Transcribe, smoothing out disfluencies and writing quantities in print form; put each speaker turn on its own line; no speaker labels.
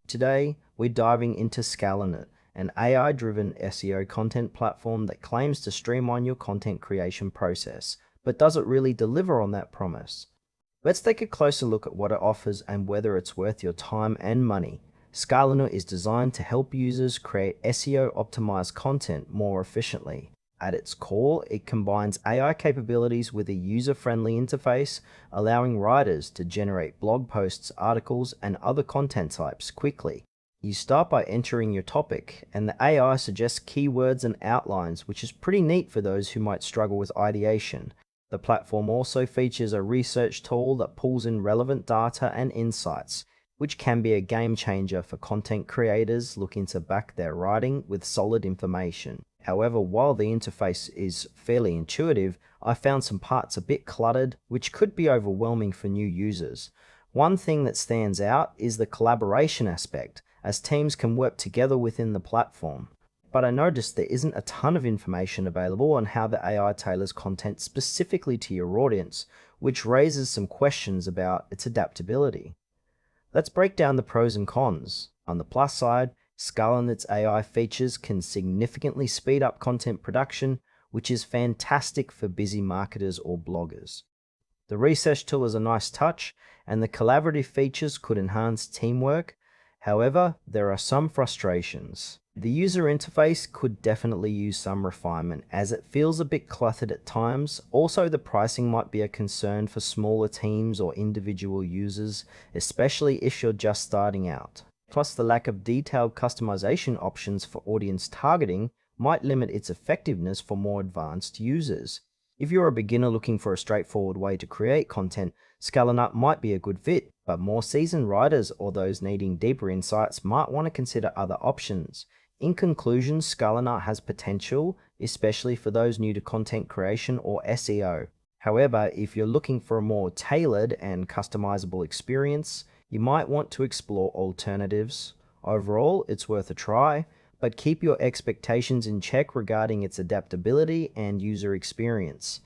Today, we're diving into Scalenut, an AI-driven SEO content platform that claims to streamline your content creation process, but doesn't really deliver on that promise. Let's take a closer look at what it offers and whether it's worth your time and money. Scalenut is designed to help users create SEO-optimized content more efficiently. At its core, it combines AI capabilities with a user-friendly interface, allowing writers to generate blog posts, articles, and other content types quickly. You start by entering your topic, and the AI suggests keywords and outlines, which is pretty neat for those who might struggle with ideation. The platform also features a research tool that pulls in relevant data and insights, which can be a game changer for content creators looking to back their writing with solid information. However, while the interface is fairly intuitive, I found some parts a bit cluttered, which could be overwhelming for new users. One thing that stands out is the collaboration aspect, as teams can work together within the platform. But I noticed there isn't a ton of information available on how the AI tailors content specifically to your audience, which raises some questions about its adaptability. Let's break down the pros and cons. On the plus side, Scalenut's AI features can significantly speed up content production, which is fantastic for busy marketers or bloggers. The research tool is a nice touch, and the collaborative features could enhance teamwork. However, there are some frustrations. The user interface could definitely use some refinement, as it feels a bit cluttered at times. Also, the pricing might be a concern for smaller teams or individual users, especially if you're just starting out. Plus, the lack of detailed customization options for audience targeting might limit its effectiveness for more advanced users. If you're a beginner looking for a straightforward way to create content, Scalenut might be a good fit, but more seasoned writers or those needing deeper insights might want to consider other options. In conclusion, Scalenut has potential, especially for those new to content creation or SEO. However, if you're looking for a more tailored and customizable experience, you might want to explore alternatives. Overall, it's worth a try, but keep your expectations in check regarding its adaptability and user experience.